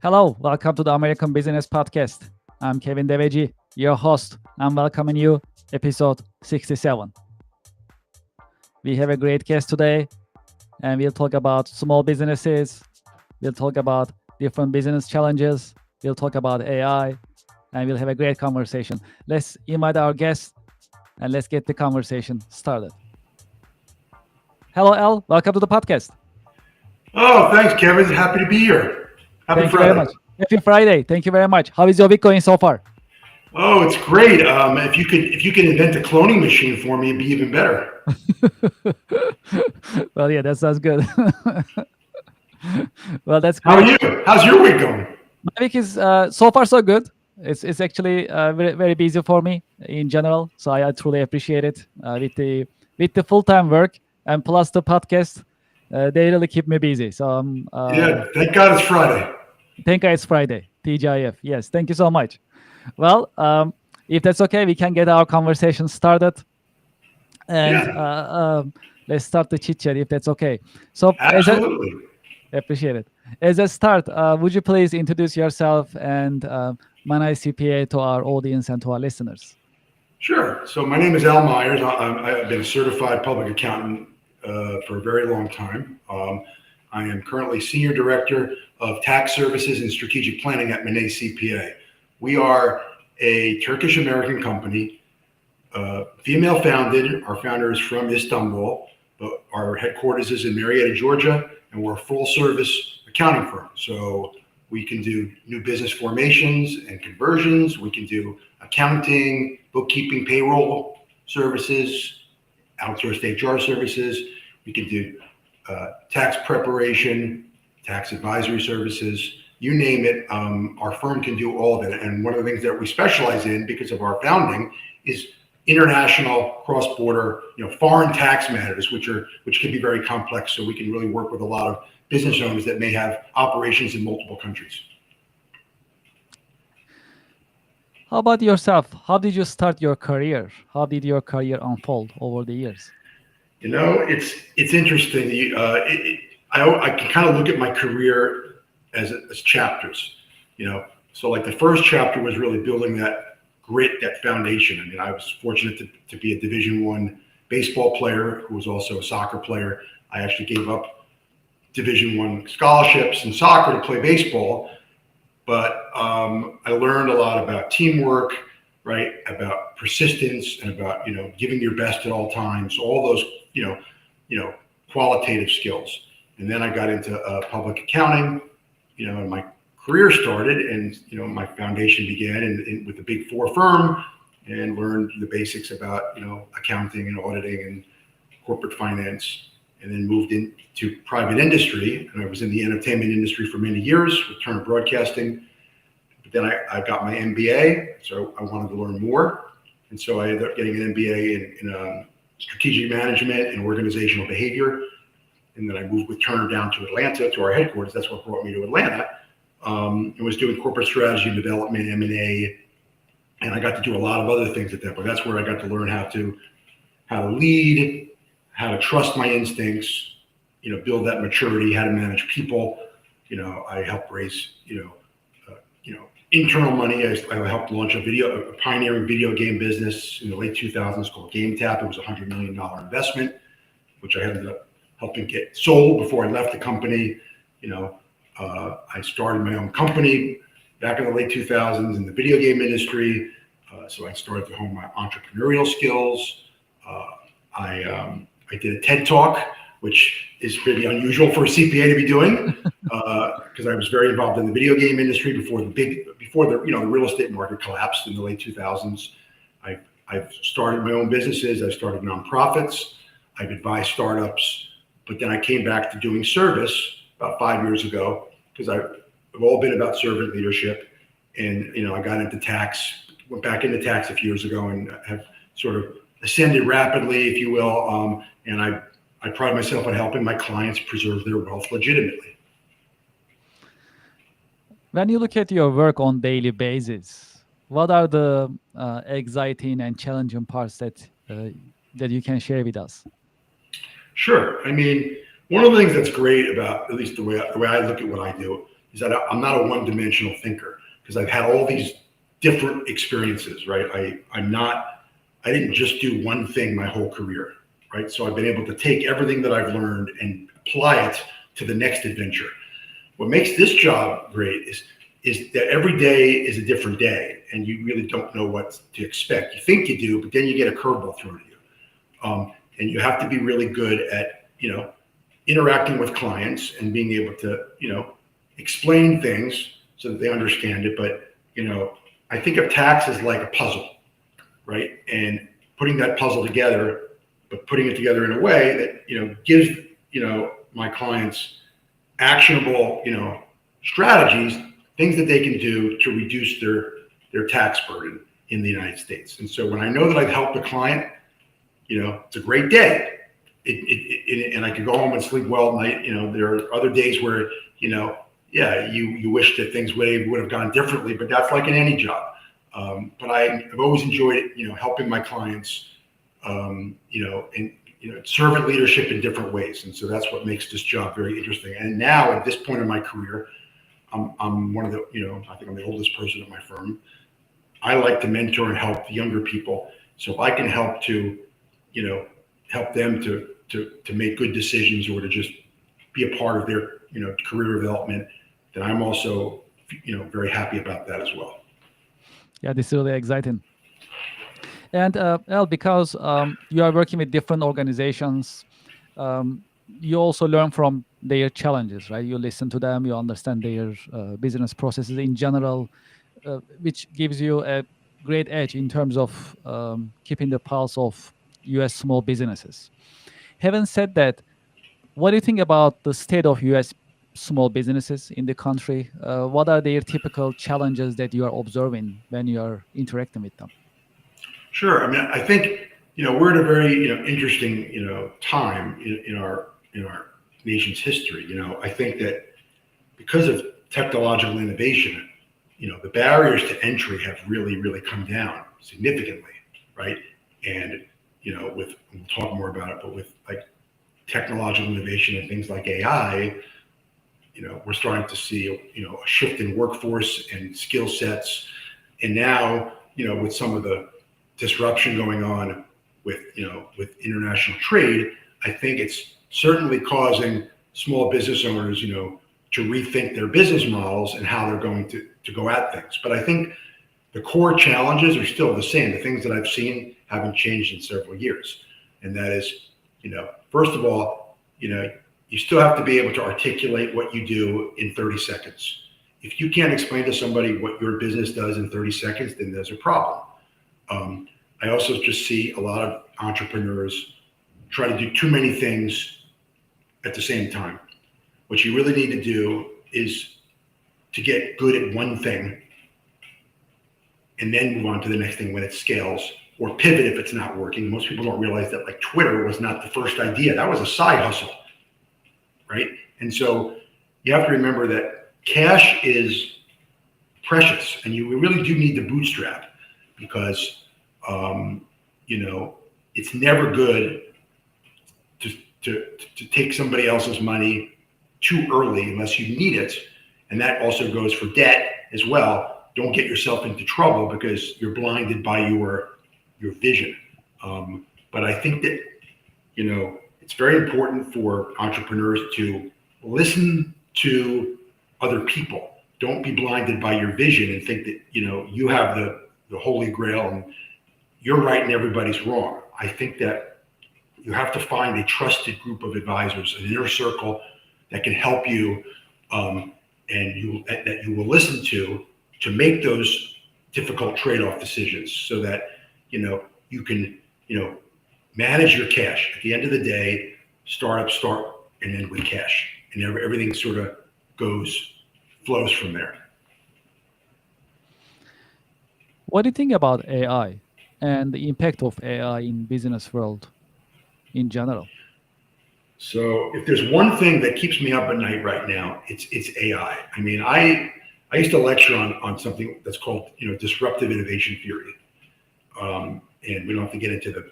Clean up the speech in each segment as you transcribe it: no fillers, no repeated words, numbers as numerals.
Hello, welcome to the American Business Podcast. I'm Kevin Deveji, your host. I'm welcoming you, episode 67. We have a great guest today, and we'll talk about small businesses. We'll talk about different business challenges. We'll talk about AI, and we'll have a great conversation. Let's invite our guest, and let's get the conversation started. Hello, Al. Welcome to the podcast. Oh, thanks, Kevin. Happy to be here. Happy Thank you very Friday. much. Happy Friday. Thank you very much. How is your week going so far? Oh, it's great. If you could invent a cloning machine for me, it'd be even better. Well, yeah, that sounds good. Well, that's How are great. you? How's your week going? My week is so far so good. It's actually very busy for me in general, so I truly appreciate it with the full time work and plus the podcast. They really keep me busy. So Yeah, thank God it's Friday. thank God it's Friday. TGIF. Yes, thank you so much. Well, if that's okay, we can get our conversation started, and Yeah, let's start the chit chat if that's okay. So absolutely. appreciate it. As a start, would you please introduce yourself and manage CPA to our audience and to our listeners? Sure. So my name is Al Myers. I've been a certified public accountant for a very long time. I am currently Senior Director of Tax Services and Strategic Planning at Manay CPA. We are a Turkish American company, female founded. Our founder is from Istanbul, but our headquarters is in Marietta, Georgia, and we're a full service accounting firm. So we can do new business formations and conversions. We can do accounting, bookkeeping, payroll services, outsourced HR services. We can do tax preparation, tax advisory services, you name it. Our firm can do all of it. And one of the things that we specialize in because of our founding is international, cross-border, foreign tax matters, which can be very complex. So we can really work with a lot of business owners that may have operations in multiple countries. How about yourself? How did you start your career? How did your career unfold over the years? It's interesting. I can kind of look at my career as chapters. So like the first chapter was really building that grit, that foundation. I mean, I was fortunate to be a Division I baseball player who was also a soccer player. I actually gave up Division I scholarships in soccer to play baseball, but I learned a lot about teamwork, right? About persistence and about giving your best at all times. All those qualitative skills. And then I got into public accounting, and my career started, and my foundation began with the Big Four firm, and learned the basics about accounting and auditing and corporate finance, and then moved into private industry. And I was in the entertainment industry for many years with Turner Broadcasting. But then I got my MBA, so I wanted to learn more, and so I ended up getting an MBA in strategic management and organizational behavior. And then I moved with Turner down to Atlanta, to our headquarters. That's what brought me to Atlanta. And was doing corporate strategy and development, M&A, and I got to do a lot of other things at that point. That's where I got to learn how to lead, how to trust my instincts, build that maturity, how to manage people. I helped raise, internal money. I helped launch a pioneering video game business in the late 2000s called GameTap. It was a $100 million investment, which I ended up helping get sold before I left the company. I started my own company back in the late 2000s in the video game industry. So I started to hone my entrepreneurial skills. I did a TED Talk, which is pretty unusual for a CPA to be doing, because I was very involved in the video game industry before the real estate market collapsed in the late 2000s. I've started my own businesses. I've started nonprofits. I've advised startups, but then I came back to doing service about 5 years ago because I've all been about servant leadership, and I got into tax, went back into tax a few years ago, and have sort of ascended rapidly, if you will. And I pride myself on helping my clients preserve their wealth legitimately. When you look at your work on daily basis, what are the exciting and challenging parts that you can share with us? Sure. I mean, one of the things that's great about, at least the way I look at what I do, is that I'm not a one-dimensional thinker, because I've had all these different experiences, right? I didn't just do one thing my whole career, right? So I've been able to take everything that I've learned and apply it to the next adventure. What makes this job great is that every day is a different day, and you really don't know what to expect. You think you do, but then you get a curveball thrown at you, and you have to be really good at interacting with clients and being able to explain things so that they understand it. But I think of tax as like a puzzle, right? And putting that puzzle together, but putting it together in a way that gives my clients actionable strategies, things that they can do to reduce their tax burden in the United States. And so when I know that I've helped a client, it's a great day. And I could go home and sleep well at night. There are other days where you wish that things would have gone differently, but that's like in any job. But I've always enjoyed it, helping my clients, and servant leadership in different ways. And so that's what makes this job very interesting. And now at this point in my career, I'm one of the, I think I'm the oldest person at my firm. I like to mentor and help the younger people. So if I can help to, help them to make good decisions or to just be a part of their, career development, then I'm also, very happy about that as well. Yeah, this is really exciting. And El, because you are working with different organizations, you also learn from their challenges, right? You listen to them, you understand their business processes in general, which gives you a great edge in terms of keeping the pulse of U.S. small businesses. Having said that, what do you think about the state of U.S. small businesses in the country? What are their typical challenges that you are observing when you are interacting with them? Sure. I mean, I think we're at a very interesting time in our nation's history. I think that because of technological innovation, the barriers to entry have really come down significantly, right? And we'll talk more about it, but with like technological innovation and things like AI, we're starting to see a shift in workforce and skill sets, and now with some of the disruption going on with international trade, I think it's certainly causing small business owners to rethink their business models and how they're going to go at things. But I think the core challenges are still the same. The things that I've seen haven't changed in several years, and that is first of all, you still have to be able to articulate what you do in 30 seconds. If you can't explain to somebody what your business does in 30 seconds, then there's a problem. I also just see a lot of entrepreneurs try to do too many things at the same time. What you really need to do is to get good at one thing and then move on to the next thing when it scales, or pivot if it's not working. Most people don't realize that like Twitter was not the first idea. That was a side hustle, right? And so you have to remember that cash is precious, and you really do need to bootstrap, because it's never good to take somebody else's money too early unless you need it. And that also goes for debt as well. Don't get yourself into trouble because you're blinded by your vision. But I think that, it's very important for entrepreneurs to listen to other people. Don't be blinded by your vision and think that, you have the holy grail and you're right and everybody's wrong. I think that you have to find a trusted group of advisors, an inner circle that can help you, and that you will listen to make those difficult trade-off decisions, so that you can manage your cash. At the end of the day, startups start and end with cash, and everything sort of flows from there. What do you think about AI and the impact of AI in business world in general? So if there's one thing that keeps me up at night right now, it's AI. I mean, I used to lecture on something that's called disruptive innovation theory, and we don't have to get into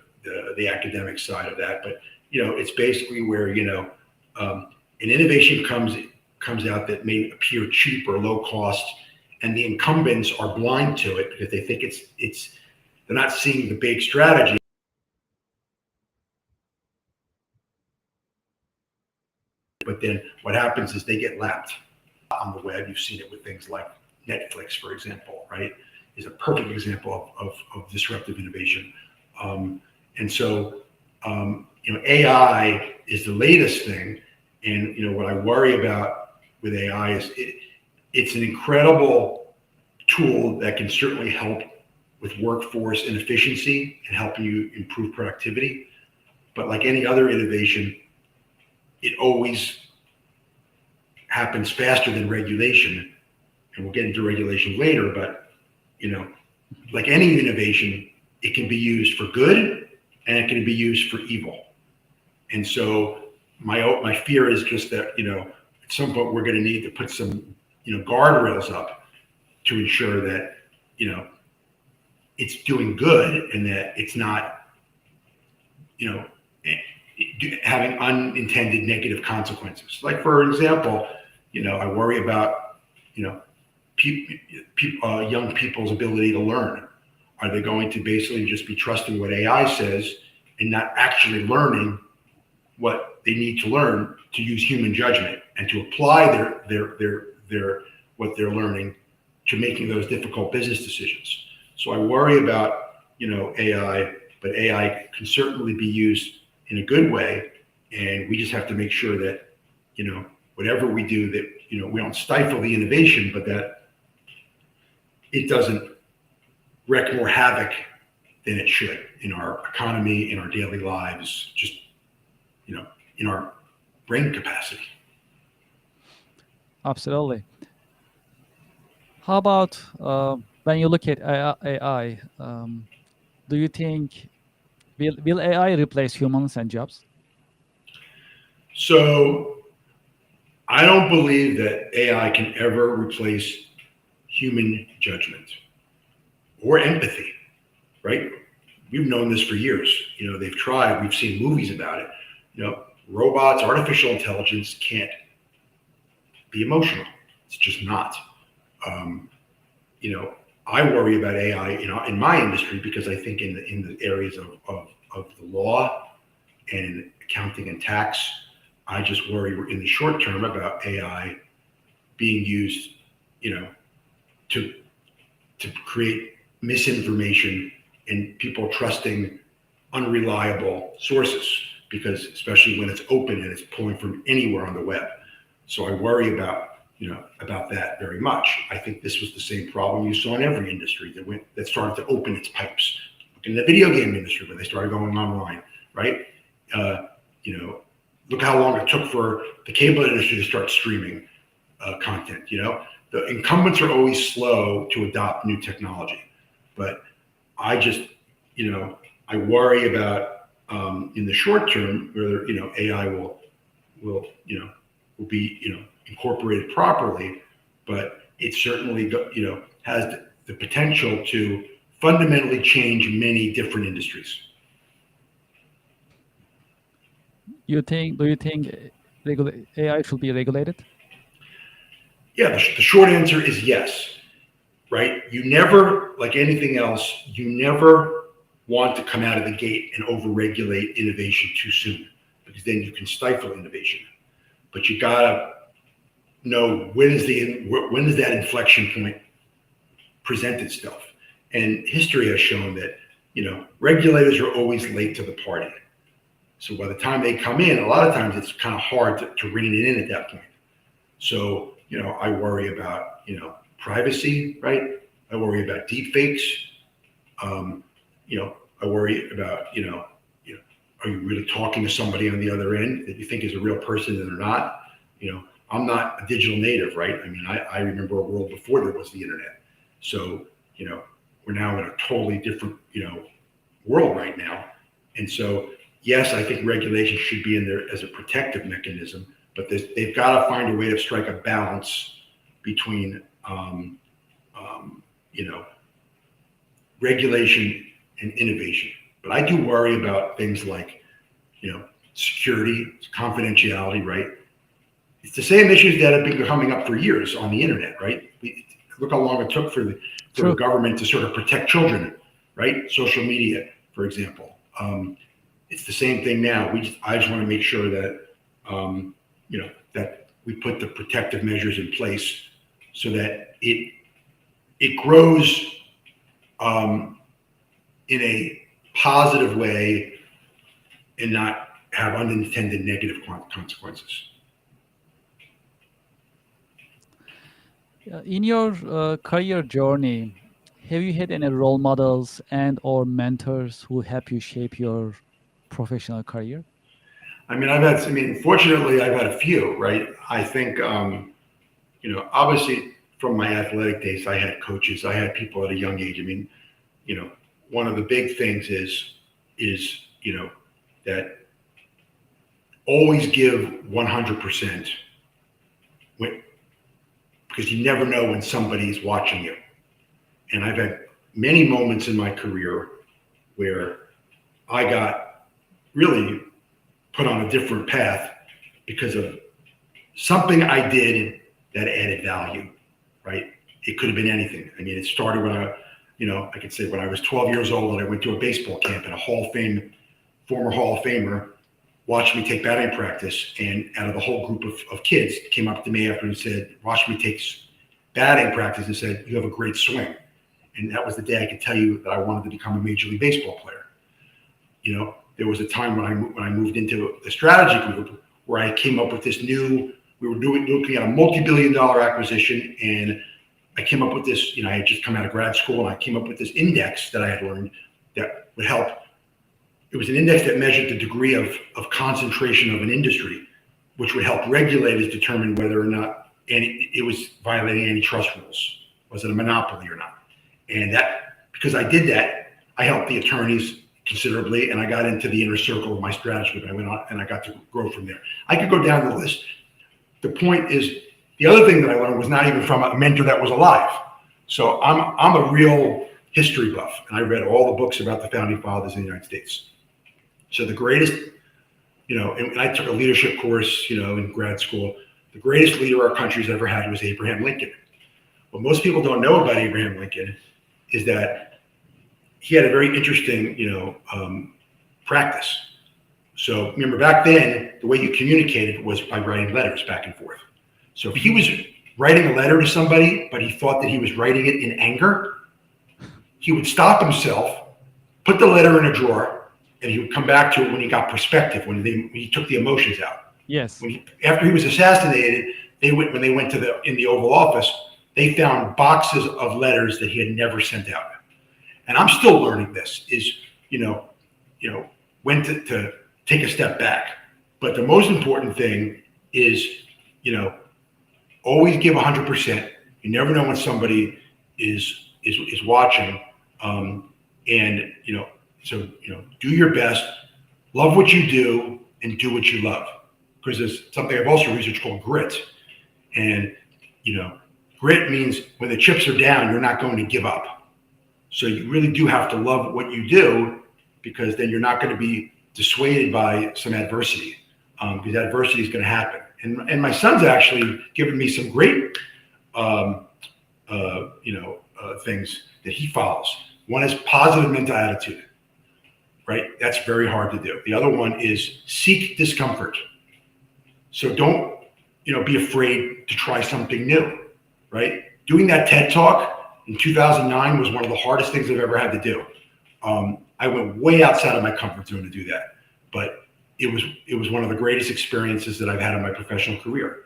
the academic side of that, but it's basically where an innovation comes comes out that may appear cheap or low cost, and the incumbents are blind to it because they think they're not seeing the big strategy. But then what happens is they get lapped on the web. You've seen it with things like Netflix, for example, right? Is a perfect example of disruptive innovation. And so, AI is the latest thing. And, what I worry about with AI is it's an incredible tool that can certainly help with workforce and efficiency and helping you improve productivity. But like any other innovation, it always happens faster than regulation. And we'll get into regulation later, but like any innovation, it can be used for good and it can be used for evil. And so my fear is just that, at some point we're going to need to put some, guardrails up to ensure that, it's doing good and that it's not, having unintended negative consequences. Like, for example, I worry about, young people's ability to learn. Are they going to basically just be trusting what AI says and not actually learning what they need to learn to use human judgment and to apply their what they're learning to making those difficult business decisions? So I worry about AI, but AI can certainly be used in a good way, and we just have to make sure that whatever we do, that we don't stifle the innovation, but that it doesn't wreak more havoc than it should in our economy, in our daily lives, just in our brain capacity. Absolutely. How about when you look at AI? Do you think will AI replace humans and jobs? So I don't believe that AI can ever replace human judgment or empathy, right? We've known this for years. They've tried. We've seen movies about it. Robots, artificial intelligence can't be emotional. It's just not. I worry about AI, in my industry, because I think in the areas of the law and accounting and tax, I just worry in the short term about AI being used, to create misinformation and people trusting unreliable sources, because especially when it's open and it's pulling from anywhere on the web. So I worry about that very much. I think this was the same problem you saw in every industry that started to open its pipes. Look in the video game industry when they started going online, right? Look how long it took for the cable industry to start streaming content. The incumbents are always slow to adopt new technology, but I just, I worry about in the short term whether AI will be incorporated properly, but it certainly has the potential to fundamentally change many different industries. Do you think AI should be regulated? Yeah, the short answer is yes, right? You never, like anything else, you never want to come out of the gate and overregulate innovation too soon, because then you can stifle innovation. But you gotta know when does that inflection point present itself. And history has shown that regulators are always late to the party. So by the time they come in, a lot of times it's kind of hard to rein it in at that point. So I worry about privacy, right? I worry about deep fakes. I worry about are you really talking to somebody on the other end that you think is a real person and they're not? I'm not a digital native, right? I mean, I remember a world before there was the internet. So we're now in a totally different world right now. And so yes, I think regulation should be in there as a protective mechanism, but they've got to find a way to strike a balance between regulation and innovation. But I do worry about things like security, confidentiality, right? it's the same issues that have been coming up for years on the internet, right? Look how long it took for the government to sort of protect children, right? Social media, for example. It's the same thing now. I just want to make sure that, that we put the protective measures in place so that it grows in a positive way and not have unintended negative consequences. In your career journey, have you had any role models and or mentors who help you shape your professional career? Fortunately, I've had a few, right? I think, obviously from my athletic days, I had coaches, I had people at a young age. One of the big things is, that always give 100%, because you never know when somebody's watching you. And I've had many moments in my career where I got really put on a different path because of something I did that added value, right? It could have been anything. It started when I could say when I was 12 years old and I went to a baseball camp and a former Hall of Famer watched me take batting practice, and out of the whole group of kids came up to me after and said, watched me take batting practice and said, "You have a great swing." And that was the day I could tell you that I wanted to become a Major League Baseball player. There was a time when I moved into the strategy group where I came up with this we were looking at a multi-billion-dollar acquisition, and I came up with this, I had just come out of grad school, and I came up with this index that I had learned that would help. It was an index that measured the degree of concentration of an industry, which would help regulators determine whether or not it was violating antitrust rules. Was it a monopoly or not? And because I did that, I helped the attorneys considerably, and I got into the inner circle of my strategy group. I went on and I got to grow from there. I could go down the list. The point is, the other thing that I learned was not even from a mentor that was alive. So I'm a real history buff, and I read all the books about the founding fathers in the United States. So the greatest, and I took a leadership course, in grad school. The greatest leader our country's ever had was Abraham Lincoln. What most people don't know about Abraham Lincoln is that he had a very interesting, practice. So remember, back then, the way you communicated was by writing letters back and forth. So if he was writing a letter to somebody, but he thought that he was writing it in anger, he would stop himself, put the letter in a drawer, and he would come back to it when he got perspective, when he took the emotions out. Yes. After he was assassinated, when they went in the Oval Office, they found boxes of letters that he had never sent out. And I'm still learning this, is, when to take a step back. But the most important thing is, always give 100%. You never know when somebody is watching. So do your best, love what you do, and do what you love. Because there's something I've also researched called grit. And, grit means when the chips are down, you're not going to give up. So you really do have to love what you do, because then you're not going to be dissuaded by some adversity, because adversity is going to happen. And my son's actually given me some great, things that he follows. One is positive mental attitude, right? That's very hard to do. The other one is seek discomfort. So don't, be afraid to try something new, right? Doing that TED Talk in 2009 was one of the hardest things I've ever had to do. I went way outside of my comfort zone to do that, but it was one of the greatest experiences that I've had in my professional career.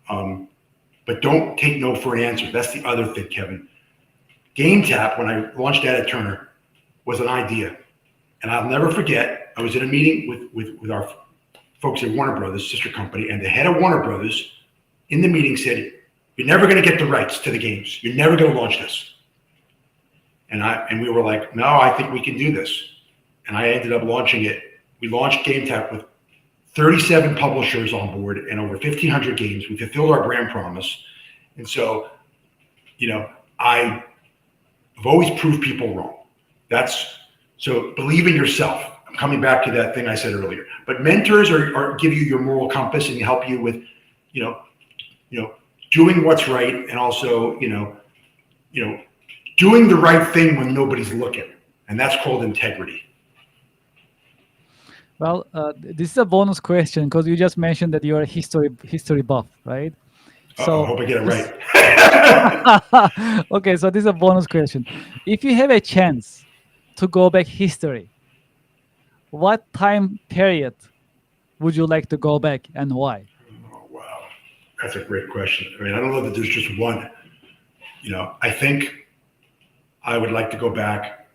But don't take no for an answer. That's the other thing, Kevin. GameTap, when I launched that at Turner, was an idea. And I'll never forget, I was in a meeting with our folks at Warner Brothers, sister company, and the head of Warner Brothers in the meeting said, "You're never going to get the rights to the games. You're never going to launch this." And we were like, "No, I think we can do this." And I ended up launching it. We launched GameTap with 37 publishers on board and over 1,500 games. We fulfilled our brand promise. And so, I've always proved people wrong. So believe in yourself. I'm coming back to that thing I said earlier. But mentors give you your moral compass and help you with you know, doing what's right, and also, doing the right thing when nobody's looking, and that's called integrity. Well, this is a bonus question because you just mentioned that you're a history buff, right? Uh-oh, So hope I get it this, right. okay, so this is a bonus question. If you have a chance to go back history, what time period would you like to go back and why? Oh, wow. That's a great question. I mean, I don't know that there's just one. I think I would like to go back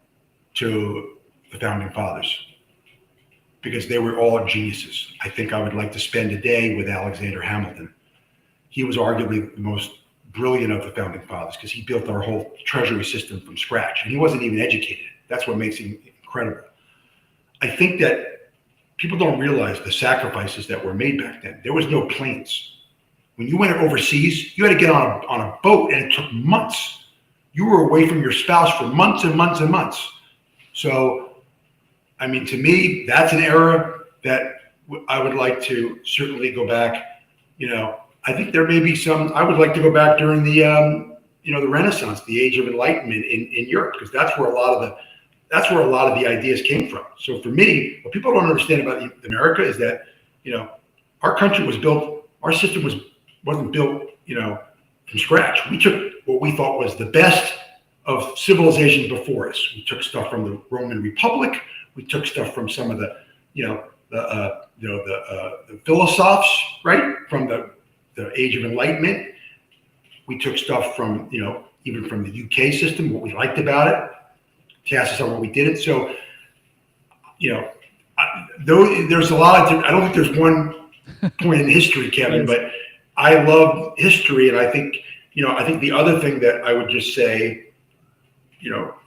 to the founding fathers because they were all geniuses. I think I would like to spend a day with Alexander Hamilton. He was arguably the most brilliant of the founding fathers because he built our whole treasury system from scratch, and he wasn't even educated. That's what makes him incredible. I think that people don't realize the sacrifices that were made back then. There was no planes. When you went overseas, you had to get on a boat, and it took months. You were away from your spouse for months and months and months. So, I mean, to me, that's an era that I would like to certainly go back. I think there may be some. I would like to go back during the Renaissance, the Age of Enlightenment in Europe, because that's where a lot of the ideas came from. So for me, what people don't understand about America is that, our country was built, our system wasn't built, from scratch. We took what we thought was the best of civilizations before us. We took stuff from the Roman Republic. We took stuff from some of the, the philosophers, right, from the Age of Enlightenment. We took stuff from, even from the UK system, what we liked about it, cast us on what we didn't. So, there's a lot of, I don't think there's one point in history, Kevin, Yes. but I love history. And I think the other thing that I would just say,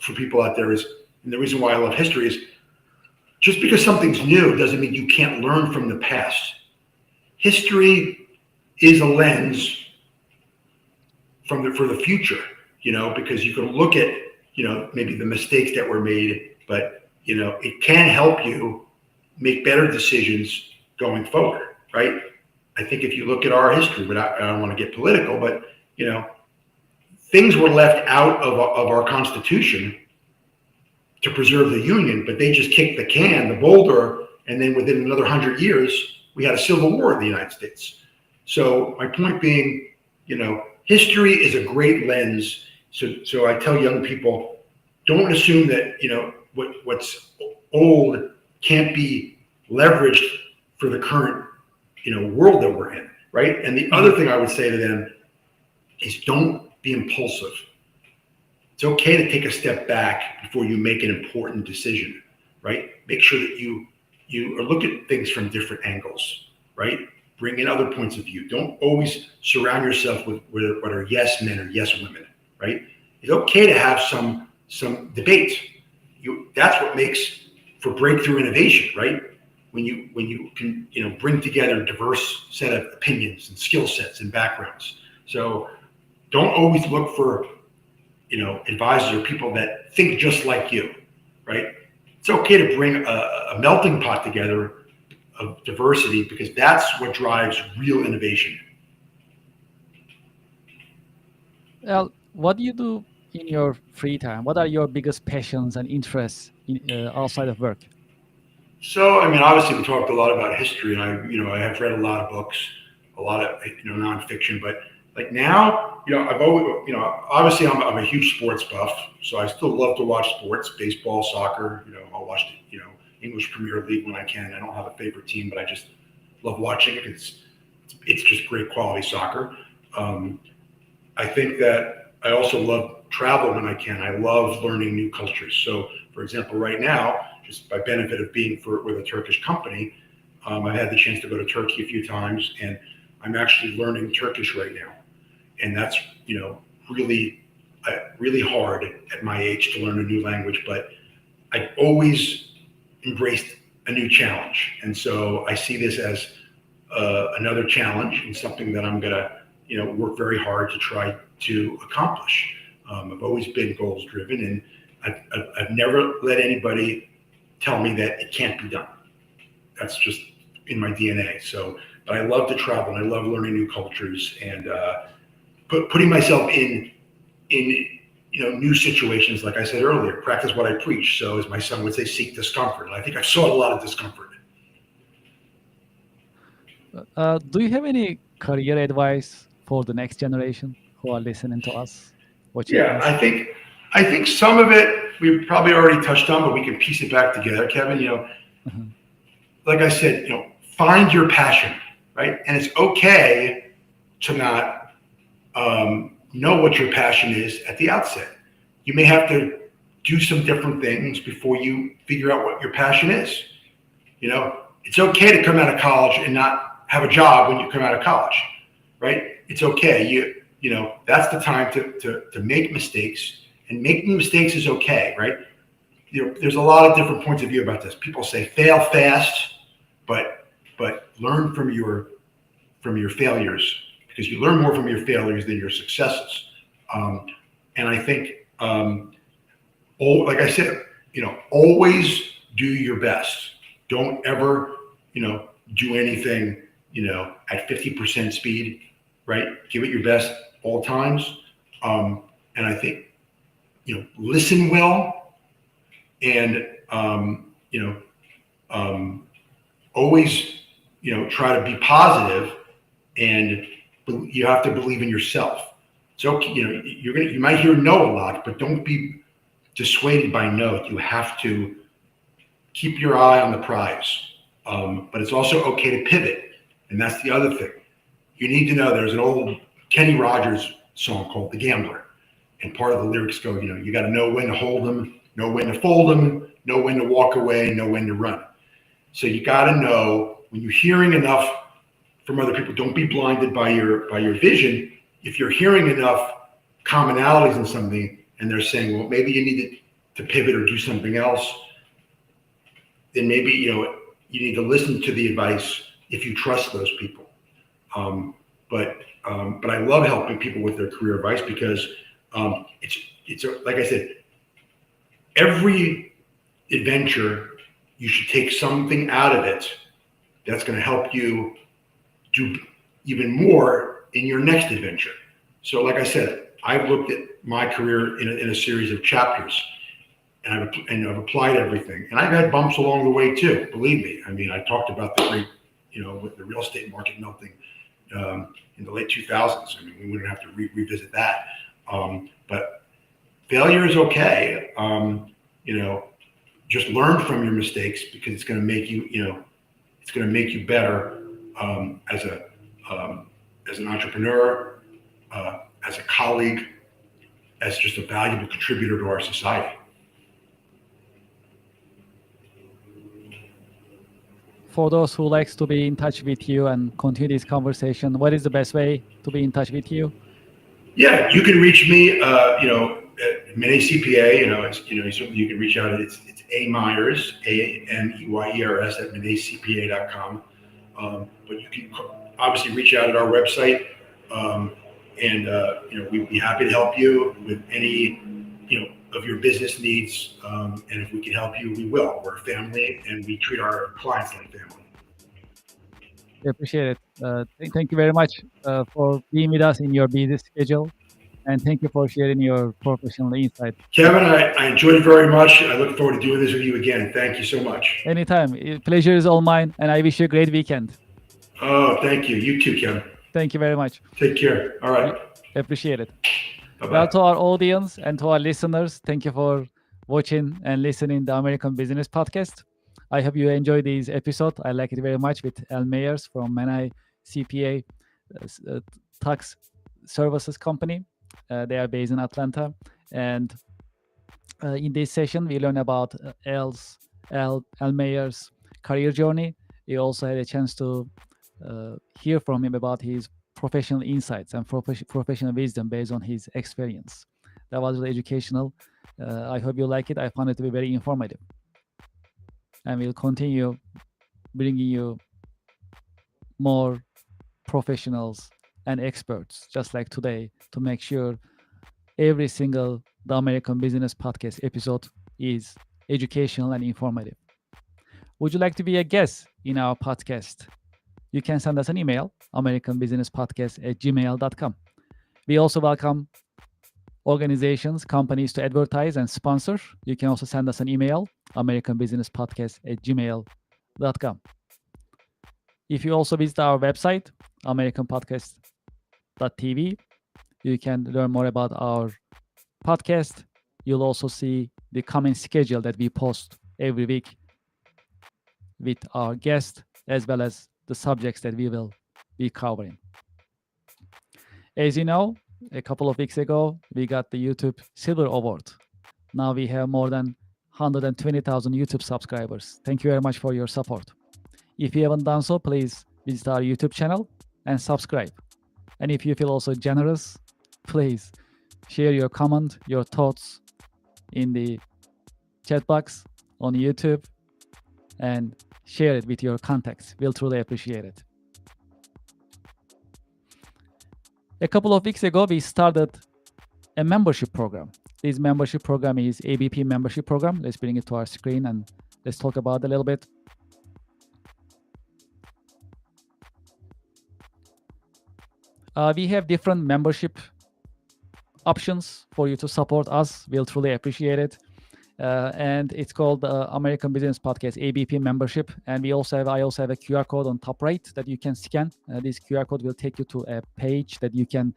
for people out there is, and the reason why I love history is just because something's new doesn't mean you can't learn from the past. History is a lens for the future, because you can look at, maybe the mistakes that were made, but, it can help you make better decisions going forward, right? I think if you look at our history, but I don't want to get political, but, things were left out of our Constitution to preserve the Union, but they just kicked the boulder, and then within another 100 years, we had a civil war in the United States. So my point being, history is a great lens. So I tell young people, don't assume that, what's old can't be leveraged for the current, world that we're in, right? And the other thing I would say to them is don't be impulsive. It's okay to take a step back before you make an important decision, right? Make sure that you look at things from different angles, right? Bring in other points of view. Don't always surround yourself with what are yes men or yes women, right? It's okay to have some debate. That's what makes for breakthrough innovation, right? When you can bring together a diverse set of opinions and skill sets and backgrounds. So don't always look for advisors or people that think just like you, right? It's okay to bring a melting pot together of diversity, because that's what drives real innovation. Well, what do you do in your free time? What are your biggest passions and interests outside of work? So, I mean, obviously, we talked a lot about history, and I have read a lot of books, a lot of nonfiction. But like now, I've always, obviously, I'm a huge sports buff, so I still love to watch sports, baseball, soccer. I'll watch English Premier League when I can. I don't have a favorite team, but I just love watching it. It's just great quality soccer. I think that I also love travel when I can. I love learning new cultures. So, for example, right now, just by benefit of being with a Turkish company, I've had the chance to go to Turkey a few times, and I'm actually learning Turkish right now. And that's, really, really hard at my age to learn a new language, but I've always embraced a new challenge. And so I see this as another challenge and something that I'm going to, work very hard to try to accomplish. I've always been goals driven, and I've never let anybody tell me that it can't be done. That's just in my DNA. So but I love to travel and I love learning new cultures and putting myself in new situations. Like I said earlier, practice what I preach. So as my son would say, seek discomfort. And I think I've sought a lot of discomfort. Do you have any career advice for the next generation who are listening to us, watching Yeah, us? I think some of it we probably already touched on, but we can piece it back together, Kevin. Mhm. Like I said, find your passion, right? And it's okay to not know what your passion is at the outset. You may have to do some different things before you figure out what your passion is. It's okay to come out of college and not have a job when you come out of college, right? It's okay. That's the time to make mistakes, and making mistakes is okay, right? There's a lot of different points of view about this. People say fail fast, but learn from your failures, because you learn more from your failures than your successes. And I think, like I said, always do your best. Don't ever, do anything, at 50% speed, right? Give it your best all times. And I think, listen well, and, always, try to be positive, and you have to believe in yourself. So, you might hear no a lot, but don't be dissuaded by no. You have to keep your eye on the prize. But it's also okay to pivot. And that's the other thing. You need to know there's an old Kenny Rogers song called The Gambler. And part of the lyrics go, you got to know when to hold them, know when to fold them, know when to walk away, know when to run. So you got to know when you're hearing enough from other people. Don't be blinded by your vision. If you're hearing enough commonalities in something and they're saying, well, maybe you need to pivot or do something else, then maybe you need to listen to the advice if you trust those people. But I love helping people with their career advice, because it's like I said, every adventure, you should take something out of it that's going to help you do even more in your next adventure. So like I said, I've looked at my career in a series of chapters, and I've applied everything, and I've had bumps along the way too. Believe me. I mean, I talked about the great, with the real estate market melting in the late 2000s. I mean, we wouldn't have to revisit that. But failure is okay. Just learn from your mistakes, because it's going to make you, it's going to make you better as an entrepreneur, as a colleague, as just a valuable contributor to our society. For those who likes to be in touch with you and continue this conversation, what is the best way to be in touch with you? Yeah, you can reach me, at Mene CPA. You can reach out. It's A Myers, AMEYERS at MeneCPA.com. But you can obviously reach out at our website, and we'd be happy to help you with any of your business needs. And if we can help you, we will. We're a family, and we treat our clients like family. I appreciate it. Thank you very much for being with us in your busy schedule, and thank you for sharing your professional insight. Kevin, I enjoyed it very much. I look forward to doing this with you again. Thank you so much. Anytime. Pleasure is all mine, and I wish you a great weekend. Oh, thank you. You too, Kevin. Thank you very much. Take care. All right. Appreciate it. Bye-bye. Well, to our audience and to our listeners, thank you for watching and listening the American Business Podcast. I hope you enjoyed this episode. I like it very much with Al Mayers from Mene CPA Tax Services Company. They are based in Atlanta. And in this session, we learn about Al Mayers' career journey. We also had a chance to hear from him about his professional insights and professional wisdom based on his experience. That was really educational. I hope you like it. I found it to be very informative. And we'll continue bringing you more professionals and experts, just like today, to make sure every single The American Business Podcast episode is educational and informative. Would you like to be a guest in our podcast? you can send us an email, americanbusinesspodcast@gmail.com. We also welcome organizations, companies to advertise and sponsor. You can also send us an email, americanbusinesspodcast@gmail.com. If you also visit our website, americanpodcast.tv, you can learn more about our podcast. You'll also see the coming schedule that we post every week with our guests, as well as the subjects that we will be covering. As you know, a couple of weeks ago, we got the YouTube Silver Award. Now we have more than 120,000 YouTube subscribers. Thank you very much for your support. If you haven't done so, please visit our YouTube channel and subscribe. And if you feel also generous, please share your comment, your thoughts in the chat box on YouTube and share it with your contacts. We'll truly appreciate it. A couple of weeks ago, we started a membership program. This membership program is ABP membership program. Let's bring it to our screen and let's talk about it a little bit. We have different membership options for you to support us. We'll truly appreciate it. And it's called American Business Podcast ABP membership. And I also have a QR code on top right that you can scan. This QR code will take you to a page that you can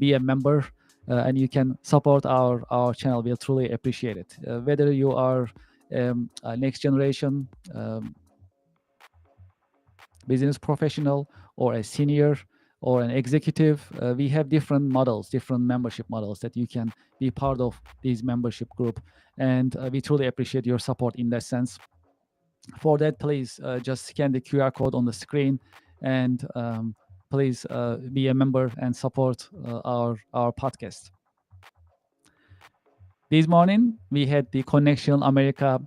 be a member and you can support our channel. We'll truly appreciate it. Whether you are a next generation business professional or a senior or an executive, we have different models, different membership models that you can be part of this membership group. And we truly appreciate your support in that sense. For that, please just scan the QR code on the screen and please be a member and support our podcast. This morning, we had the Connection America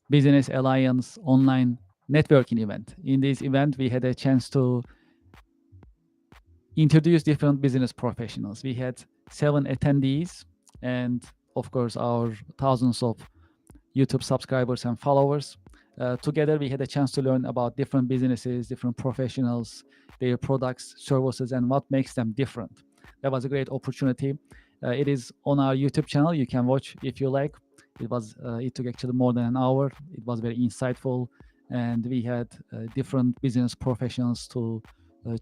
Business Alliance online networking event. In this event, we had a chance to introduce different business professionals. We had 7 attendees and of course our thousands of YouTube subscribers and followers. Together we had a chance to learn about different businesses, different professionals, their products, services, and what makes them different. That was a great opportunity. It is on our YouTube channel. You can watch if you like. It took actually more than an hour. It was very insightful, and we had different business professionals to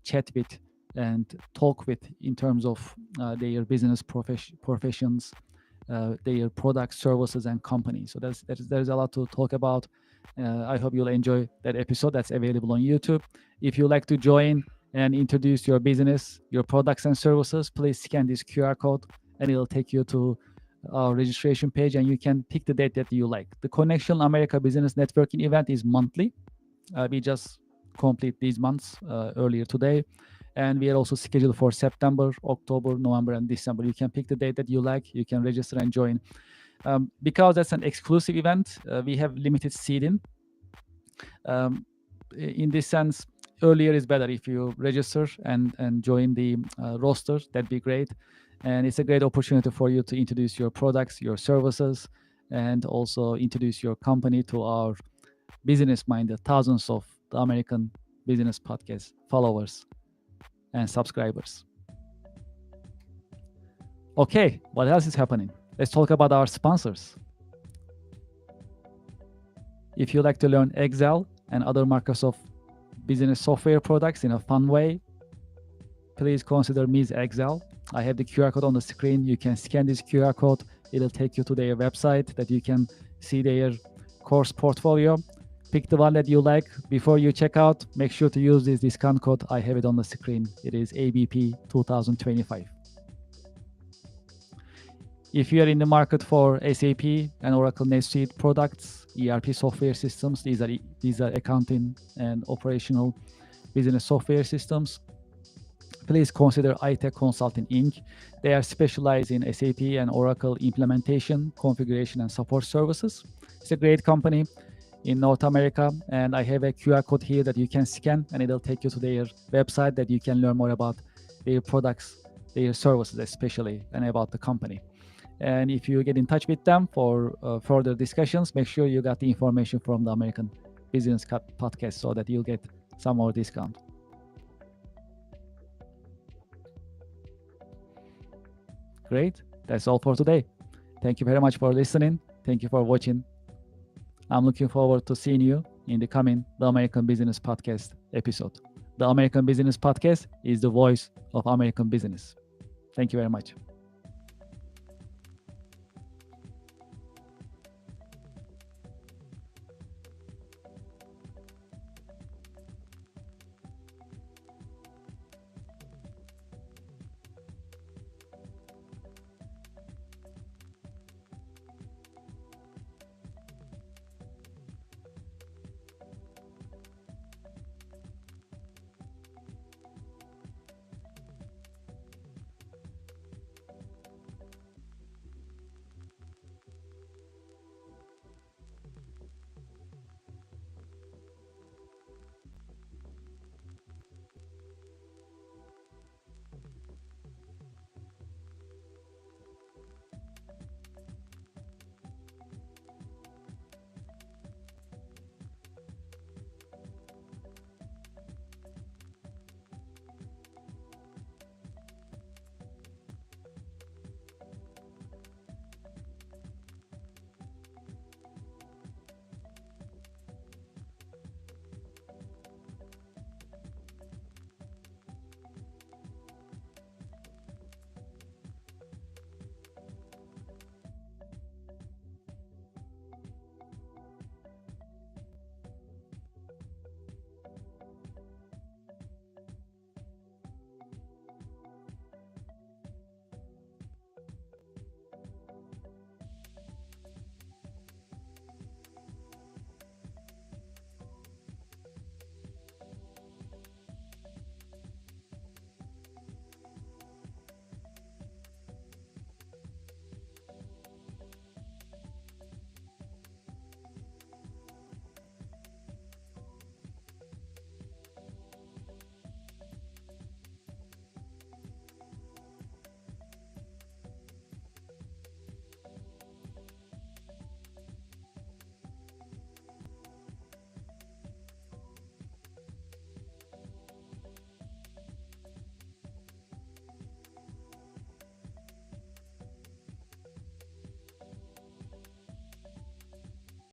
chat with and talk with in terms of their business professions, their products, services, and companies. So there's a lot to talk about. I hope you'll enjoy that episode. That's available on YouTube. If you like to join and introduce your business, your products and services, please scan this QR code and it'll take you to our registration page and you can pick the date that you like. The Connection America Business Networking event is monthly. We just complete these months earlier today. And we are also scheduled for September, October, November, and December. You can pick the date that you like. You can register and join. Because that's an exclusive event, we have limited seating. In this sense, earlier is better. If you register and join the roster, that'd be great. And it's a great opportunity for you to introduce your products, your services, and also introduce your company to our business-minded thousands of the American Business Podcast followers and subscribers. Okay, what else is happening? Let's talk about our sponsors. If you like to learn Excel and other Microsoft business software products in a fun way, please consider Ms. Excel. I have the QR code on the screen. You can scan this QR code. It'll take you to their website that you can see their course portfolio. Pick the one that you like. Before you check out, make sure to use this discount code. I have it on the screen. It is ABP 2025. If you are in the market for SAP and Oracle NetSuite products, ERP software systems, these are accounting and operational business software systems, please consider iTech Consulting Inc. They are specialized in SAP and Oracle implementation, configuration, and support services. It's a great company in North America, and I have a QR code here that you can scan and it'll take you to their website that you can learn more about their products, their services especially, and about the company. And if you get in touch with them for further discussions, make sure you got the information from the American Business Podcast so that you'll get some more discount. Great. That's all for today. Thank you very much for listening. Thank you for watching. I'm looking forward to seeing you in the coming The American Business Podcast episode. The American Business Podcast is the voice of American business. Thank you very much.